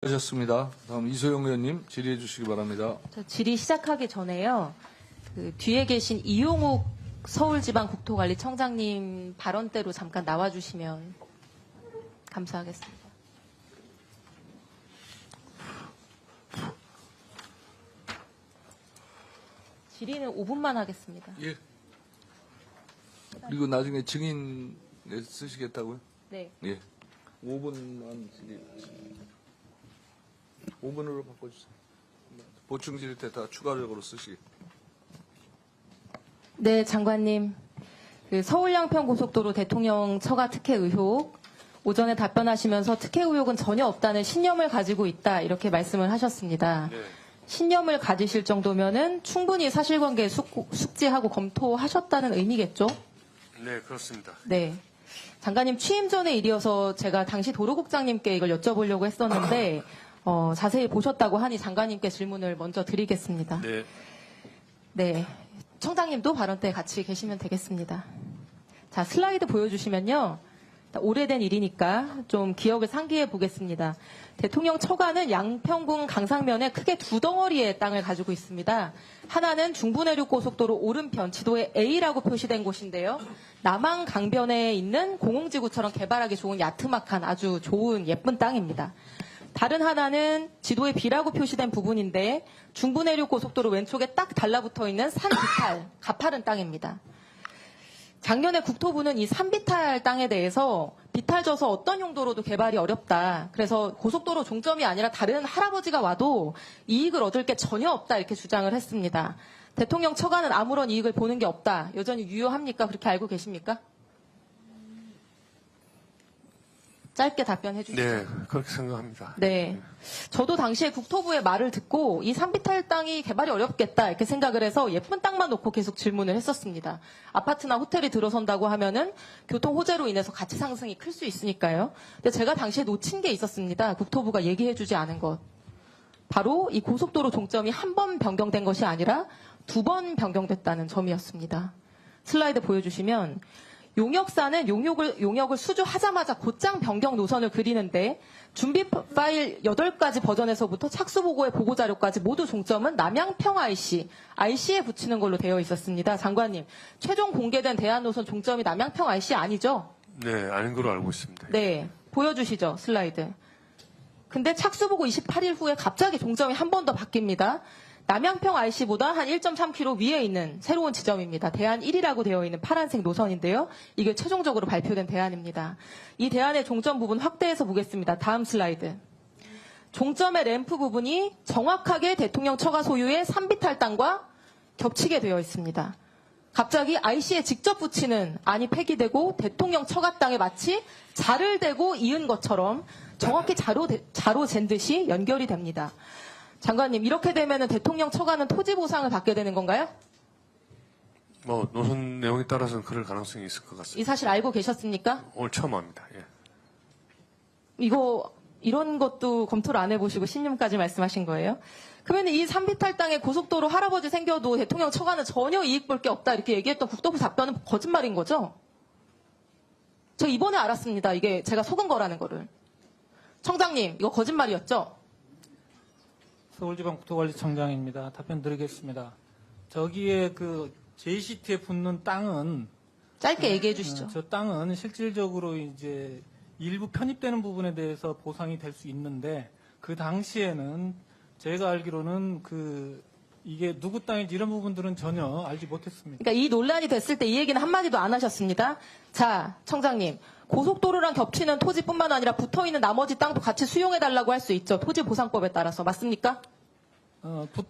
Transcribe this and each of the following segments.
하셨습니다. 다음 이소영 의원님 질의해 주시기 바랍니다. 저 질의 시작하기 전에요. 그 뒤에 계신 이용욱 서울지방국토관리청장님 발언대로 잠깐 나와주시면 감사하겠습니다. 질의는 5분만 하겠습니다. 예. 그리고 나중에 증인 쓰시겠다고요? 네. 예. 5분만 질의. 5분으로 바꿔주세요. 보충 질의 때 다 추가적으로 쓰시게. 네, 장관님. 그 서울 양평고속도로 대통령 처가 특혜 의혹 오전에 답변하시면서 특혜 의혹은 전혀 없다는 신념을 가지고 있다 이렇게 말씀을 하셨습니다. 네. 신념을 가지실 정도면은 충분히 사실관계 숙지하고 검토하셨다는 의미겠죠? 네, 그렇습니다. 네. 장관님 취임 전의 일이어서 제가 당시 도로국장님께 이걸 여쭤보려고 했었는데 자세히 보셨다고 하니 장관님께 질문을 먼저 드리겠습니다. 네. 네. 청장님도 발언 때 같이 계시면 되겠습니다. 자, 슬라이드 보여주시면요. 오래된 일이니까 좀 기억을 상기해 보겠습니다. 대통령 처가는 양평군 강상면에 크게 두 덩어리의 땅을 가지고 있습니다. 하나는 중부내륙고속도로 오른편 지도에 A라고 표시된 곳인데요. 남한 강변에 있는 공공지구처럼 개발하기 좋은 야트막한 아주 좋은 예쁜 땅입니다. 다른 하나는 지도에 B라고 표시된 부분인데 중부내륙고속도로 왼쪽에 딱 달라붙어 있는 산비탈, 가파른 땅입니다. 작년에 국토부는 이 산비탈 땅에 대해서 비탈져서 어떤 용도로도 개발이 어렵다. 그래서 고속도로 종점이 아니라 다른 할아버지가 와도 이익을 얻을 게 전혀 없다 이렇게 주장을 했습니다. 대통령 처가는 아무런 이익을 보는 게 없다. 여전히 유효합니까? 그렇게 알고 계십니까? 짧게 답변해 주시죠. 네, 그렇게 생각합니다. 네. 저도 당시에 국토부의 말을 듣고 이 산비탈 땅이 개발이 어렵겠다 이렇게 생각을 해서 예쁜 땅만 놓고 계속 질문을 했었습니다. 아파트나 호텔이 들어선다고 하면은 교통 호재로 인해서 가치 상승이 클 수 있으니까요. 근데 제가 당시에 놓친 게 있었습니다. 국토부가 얘기해 주지 않은 것. 바로 이 고속도로 종점이 한 번 변경된 것이 아니라 두 번 변경됐다는 점이었습니다. 슬라이드 보여주시면 용역사는 용역을 수주하자마자 곧장 변경 노선을 그리는데 준비 파일 8가지 버전에서부터 착수보고의 보고자료까지 모두 종점은 남양평 IC에 붙이는 걸로 되어 있었습니다. 장관님, 최종 공개된 대안노선 종점이 남양평 IC 아니죠? 네, 아닌 걸로 알고 있습니다. 네, 보여주시죠, 슬라이드. 근데 착수보고 28일 후에 갑자기 종점이 한 번 더 바뀝니다. 남양평 IC보다 한 1.3km 위에 있는 새로운 지점입니다. 대안 1이라고 되어 있는 파란색 노선인데요. 이게 최종적으로 발표된 대안입니다. 이 대안의 종점 부분 확대해서 보겠습니다. 다음 슬라이드. 종점의 램프 부분이 정확하게 대통령 처가 소유의 산비탈 땅과 겹치게 되어 있습니다. 갑자기 IC에 직접 붙이는 안이 폐기되고 대통령 처가 땅에 마치 자를 대고 이은 것처럼 정확히 자로 잰 듯이 연결이 됩니다. 장관님, 이렇게 되면 대통령 처가는 토지 보상을 받게 되는 건가요? 노선 내용에 따라서는 그럴 가능성이 있을 것 같습니다. 이 사실 알고 계셨습니까? 오늘 처음 합니다. 예. 이런 것도 검토를 안 해보시고 신념까지 말씀하신 거예요? 그러면 이 산비탈 땅에 고속도로 할아버지 생겨도 대통령 처가는 전혀 이익 볼 게 없다 이렇게 얘기했던 국토부 답변은 거짓말인 거죠? 저 이번에 알았습니다. 이게 제가 속은 거라는 거를. 청장님, 이거 거짓말이었죠? 서울지방국토관리청장입니다. 답변 드리겠습니다. 저기에 그 JCT에 붙는 땅은 짧게 얘기해 주시죠. 저 땅은 실질적으로 이제 일부 편입되는 부분에 대해서 보상이 될 수 있는데 그 당시에는 제가 알기로는 이게 누구 땅인지 이런 부분들은 전혀 알지 못했습니다. 그러니까 이 논란이 됐을 때 이 얘기는 한마디도 안 하셨습니다. 자, 청장님. 고속도로랑 겹치는 토지뿐만 아니라 붙어있는 나머지 땅도 같이 수용해달라고 할 수 있죠. 토지보상법에 따라서. 맞습니까?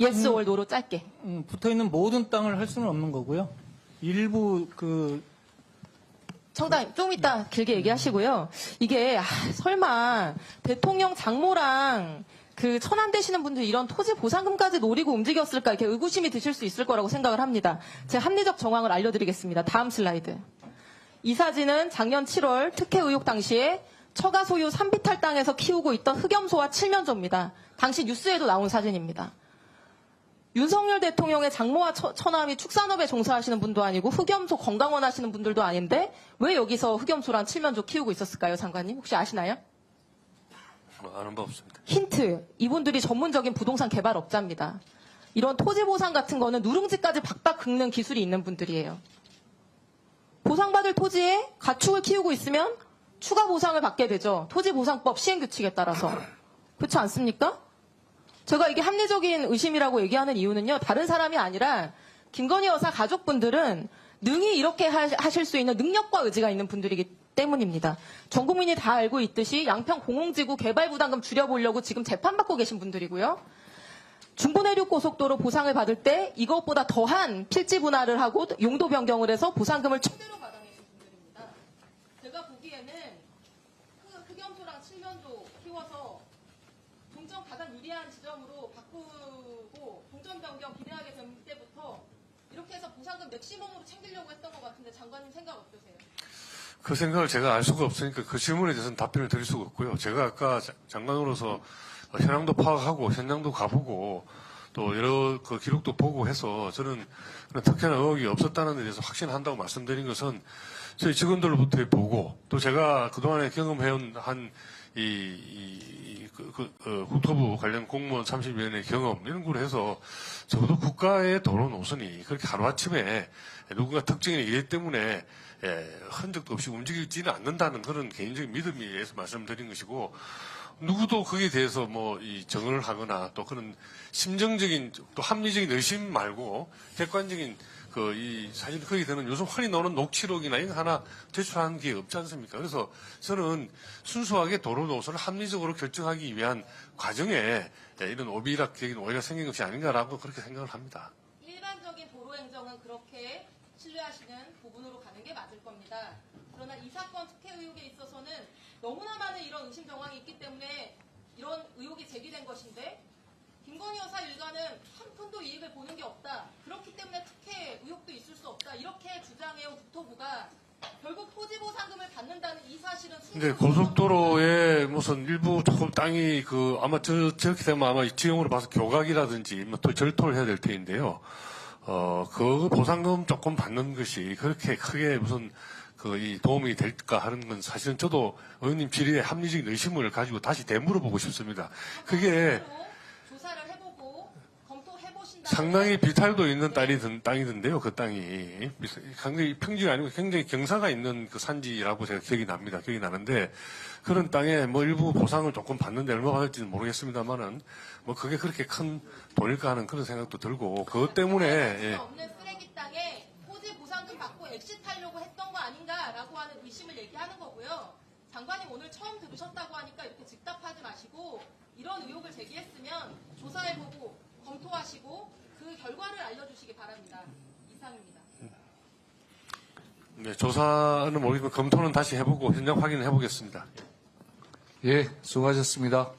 예스 올 노로 짧게. 붙어있는 모든 땅을 할 수는 없는 거고요. 일부 청장님, 좀 이따 길게 얘기하시고요. 이게 설마 대통령 장모랑 천안 되시는 분들 이런 토지 보상금까지 노리고 움직였을까 이렇게 의구심이 드실 수 있을 거라고 생각을 합니다. 제 합리적 정황을 알려드리겠습니다. 다음 슬라이드. 이 사진은 작년 7월 특혜 의혹 당시에 처가 소유 산비탈 땅에서 키우고 있던 흑염소와 칠면조입니다. 당시 뉴스에도 나온 사진입니다. 윤석열 대통령의 장모와 처남이 축산업에 종사하시는 분도 아니고 흑염소 건강원 하시는 분들도 아닌데 왜 여기서 흑염소랑 칠면조 키우고 있었을까요, 장관님? 혹시 아시나요? 아는 바 없습니다. 힌트. 이분들이 전문적인 부동산 개발업자입니다. 이런 토지 보상 같은 거는 누룽지까지 박박 긁는 기술이 있는 분들이에요. 보상받을 토지에 가축을 키우고 있으면 추가 보상을 받게 되죠. 토지보상법 시행규칙에 따라서. 그렇지 않습니까? 제가 이게 합리적인 의심이라고 얘기하는 이유는요. 다른 사람이 아니라 김건희 여사 가족분들은 능히 이렇게 하실 수 있는 능력과 의지가 있는 분들이기 때문입니다. 전 국민이 다 알고 있듯이 양평 공홍지구 개발 부담금 줄여보려고 지금 재판받고 계신 분들이고요. 중부내륙고속도로 보상을 받을 때 이것보다 더한 필지 분할을 하고 용도 변경을 해서 보상금을 최대로 받아내신 분들입니다. 제가 보기에는 흑염소랑 칠면조 키워서 동점 가장 유리한 지점으로 바꾸고 동점 변경 비대하게 된 때부터 이렇게 해서 보상금 맥시멈으로 챙기려고 했던 것 같은데 장관님 생각 어떠세요? 그 생각을 제가 알 수가 없으니까 그 질문에 대해서는 답변을 드릴 수가 없고요. 제가 아까 장관으로서 현황도 파악하고 현장도 가보고 또 여러 그 기록도 보고 해서 저는 특혜나 의혹이 없었다는 데 대해서 확신한다고 말씀드린 것은 저희 직원들로부터 보고 또 제가 그동안에 경험해온 국토부 관련 공무원 30여 년의 경험 이런 걸 해서 적어도 국가의 도로 노선이 그렇게 하루아침에 누군가 특정인의 일 때문에 흔적도 없이 움직이지는 않는다는 그런 개인적인 믿음에 의해서 말씀드린 것이고 누구도 거기에 대해서 이 정언을 하거나 또 그런 심정적인 또 합리적인 의심 말고 객관적인 사실 거기 되는 요즘 흔히 나오는 녹취록이나 이거 하나 제출하는 게 없지 않습니까? 그래서 저는 순수하게 도로 노선을 합리적으로 결정하기 위한 과정에 이런 오비락적인 오해가 생긴 것이 아닌가라고 그렇게 생각을 합니다. 일반적인 도로 행정은 그렇게 신뢰하시는 부분으로 가는 게 맞을 겁니다. 그러나 이 사건 특혜 의혹에 있어서는 너무나 많은 이런 의심 정황이 있기 때문에 이런 의혹이 제기된 것인데 김건희 여사 일가는 한 푼도 이익을 보는 게 없다. 그렇기 때문에 특혜 의혹도 있을 수 없다. 이렇게 주장해온 국토부가 결국 토지보상금을 받는다는 이 사실은 근데 고속도로에 무슨 일부 조금 땅이 아마 저렇게 되면 아마 지형으로 봐서 교각이라든지 또 절토를 해야 될 테인데요. 그 보상금 조금 받는 것이 그렇게 크게 무슨 이 도움이 될까 하는 건 사실은 저도 의원님 질의에 합리적인 의심을 가지고 다시 되물어보고 싶습니다. 그게 조사를 해보고 검토해보신다. 상당히 비탈도 있는 땅이던데요. 그 땅이 상당히 평지가 아니고 굉장히 경사가 있는 그 산지라고 제가 기억이 나는데 그런 땅에 일부 보상을 조금 받는데 얼마 받을지는 모르겠습니다만은 그게 그렇게 큰 돈일까 하는 그런 생각도 들고 그것 때문에 없는 쓰레기 땅에 토지 보상금 받고 엑시트하려고 했던 거 아닌가라고 하는 의심을 얘기하는 거고요. 장관님 오늘 처음 들으셨다고 하니까 이렇게 즉답하지 마시고 이런 의혹을 제기했으면 조사해보고 검토하시고 그 결과를 알려주시기 바랍니다. 이상입니다. 네, 조사는 모르겠지만 검토는 다시 해보고 현장 확인을 해보겠습니다. 예, 수고하셨습니다.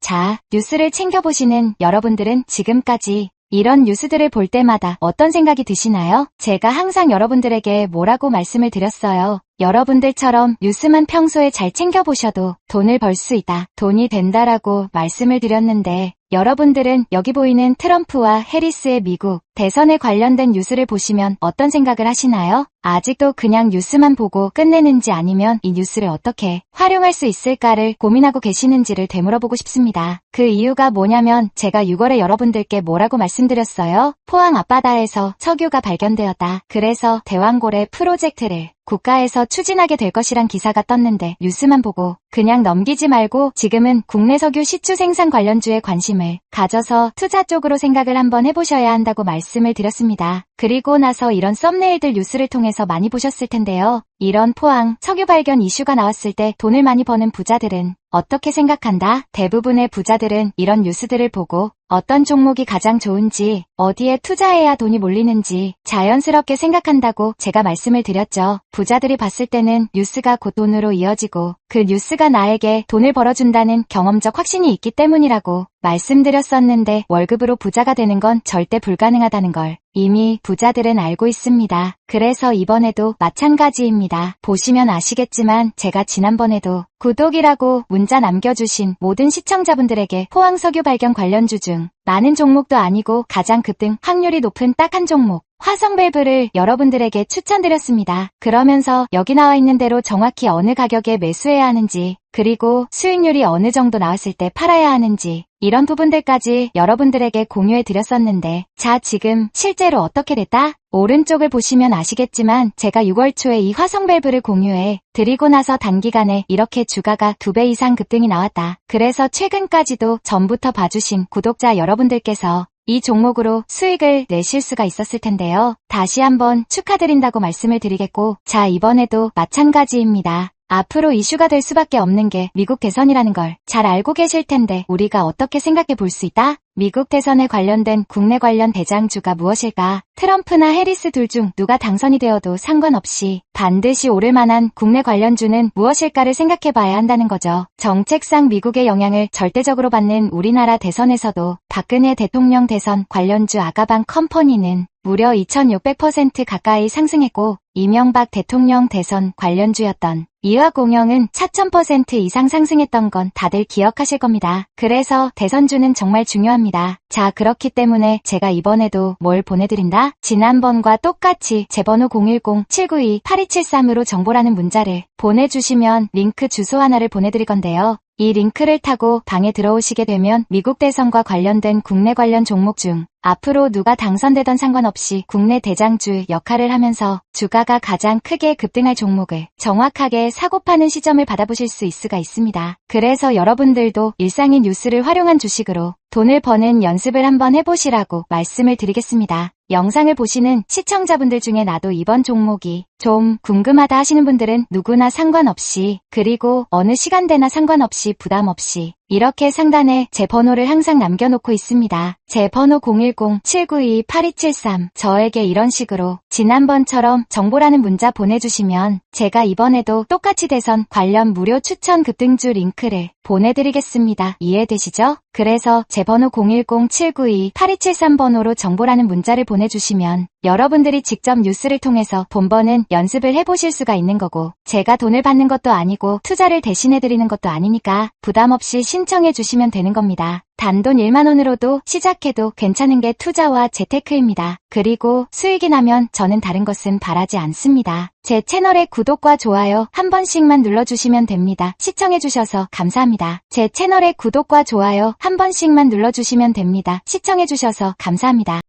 자, 뉴스를 챙겨보시는 여러분들은 지금까지 이런 뉴스들을 볼 때마다 어떤 생각이 드시나요? 제가 항상 여러분들에게 뭐라고 말씀을 드렸어요. 여러분들처럼 뉴스만 평소에 잘 챙겨보셔도 돈을 벌 수 있다. 돈이 된다라고 말씀을 드렸는데 여러분들은 여기 보이는 트럼프와 해리스의 미국 대선에 관련된 뉴스를 보시면 어떤 생각을 하시나요? 아직도 그냥 뉴스만 보고 끝내는지 아니면 이 뉴스를 어떻게 활용할 수 있을까를 고민하고 계시는지를 되물어보고 싶습니다. 그 이유가 뭐냐면 제가 6월에 여러분들께 뭐라고 말씀드렸어요? 포항 앞바다에서 석유가 발견되었다. 그래서 대왕고래 프로젝트를 국가에서 추진하게 될 것이란 기사가 떴는데 뉴스만 보고 그냥 넘기지 말고 지금은 국내 석유 시추 생산 관련주에 관심을 가져서 투자 쪽으로 생각을 한번 해보셔야 한다고 말씀을 드렸습니다. 그리고 나서 이런 썸네일들 뉴스를 통해서 많이 보셨을 텐데요. 이런 포항 석유 발견 이슈가 나왔을 때 돈을 많이 버는 부자들은 어떻게 생각한다? 대부분의 부자들은 이런 뉴스들을 보고 어떤 종목이 가장 좋은지, 어디에 투자해야 돈이 몰리는지 자연스럽게 생각한다고 제가 말씀을 드렸죠. 부자들이 봤을 때는 뉴스가 곧 돈으로 이어지고 그 뉴스가 나에게 돈을 벌어준다는 경험적 확신이 있기 때문이라고 말씀드렸었는데 월급으로 부자가 되는 건 절대 불가능하다는 걸 이미 부자들은 알고 있습니다. 그래서 이번에도 마찬가지입니다. 보시면 아시겠지만 제가 지난번에도 구독이라고 문자 남겨주신 모든 시청자분들에게 포항 석유 발견 관련주 중 많은 종목도 아니고 가장 급등 확률이 높은 딱 한 종목 화성밸브를 여러분들에게 추천드렸습니다. 그러면서 여기 나와 있는 대로 정확히 어느 가격에 매수해야 하는지, 그리고 수익률이 어느 정도 나왔을 때 팔아야 하는지, 이런 부분들까지 여러분들에게 공유해 드렸었는데, 자, 지금 실제로 어떻게 됐다? 오른쪽을 보시면 아시겠지만 제가 6월 초에 이 화성밸브를 공유해 드리고 나서 단기간에 이렇게 주가가 2배 이상 급등이 나왔다. 그래서 최근까지도 전부터 봐주신 구독자 여러분들께서 이 종목으로 수익을 내실 수가 있었을 텐데요. 다시 한번 축하드린다고 말씀을 드리겠고, 자, 이번에도 마찬가지입니다. 앞으로 이슈가 될 수밖에 없는 게 미국 대선이라는 걸 잘 알고 계실 텐데 우리가 어떻게 생각해 볼 수 있다? 미국 대선에 관련된 국내 관련 대장주가 무엇일까? 트럼프나 해리스 둘 중 누가 당선이 되어도 상관없이 반드시 오를 만한 국내 관련주는 무엇일까를 생각해 봐야 한다는 거죠. 정책상 미국의 영향을 절대적으로 받는 우리나라 대선에서도 박근혜 대통령 대선 관련주 아가방 컴퍼니는 무려 2600% 가까이 상승했고, 이명박 대통령 대선 관련주였던 이화공영은 4000% 이상 상승했던 건 다들 기억하실 겁니다. 그래서 대선주는 정말 중요합니다. 자, 그렇기 때문에 제가 이번에도 뭘 보내드린다? 지난번과 똑같이 제 번호 010-792-8273으로 정보라는 문자를 보내주시면 링크 주소 하나를 보내드릴 건데요. 이 링크를 타고 방에 들어오시게 되면 미국 대선과 관련된 국내 관련 종목 중 앞으로 누가 당선되던 상관없이 국내 대장주 역할을 하면서 주가가 가장 크게 급등할 종목을 정확하게 사고 파는 시점을 받아보실 수 있을 수가 있습니다. 그래서 여러분들도 일상의 뉴스를 활용한 주식으로 돈을 버는 연습을 한번 해보시라고 말씀을 드리겠습니다. 영상을 보시는 시청자분들 중에 나도 이번 종목이 좀 궁금하다 하시는 분들은 누구나 상관없이, 그리고 어느 시간대나 상관없이 부담 없이 이렇게 상단에 제 번호를 항상 남겨놓고 있습니다. 제 번호 010-792-8273. 저에게 이런 식으로 지난번처럼 정보라는 문자 보내주시면 제가 이번에도 똑같이 대선 관련 무료 추천 급등주 링크를 보내드리겠습니다. 이해되시죠? 그래서 제 번호 010-792-8273 번호로 정보라는 문자를 보내주시면 여러분들이 직접 뉴스를 통해서 돈 버는 연습을 해보실 수가 있는 거고, 제가 돈을 받는 것도 아니고 투자를 대신해드리는 것도 아니니까 부담 없이 신청해 주시면 되는 겁니다. 단돈 1만원으로도 시작해도 괜찮은 게 투자와 재테크입니다. 그리고 수익이 나면 저는 다른 것은 바라지 않습니다. 제 채널의 구독과 좋아요 한 번씩만 눌러주시면 됩니다. 시청해주셔서 감사합니다. 제 채널의 구독과 좋아요 한 번씩만 눌러주시면 됩니다. 시청해주셔서 감사합니다.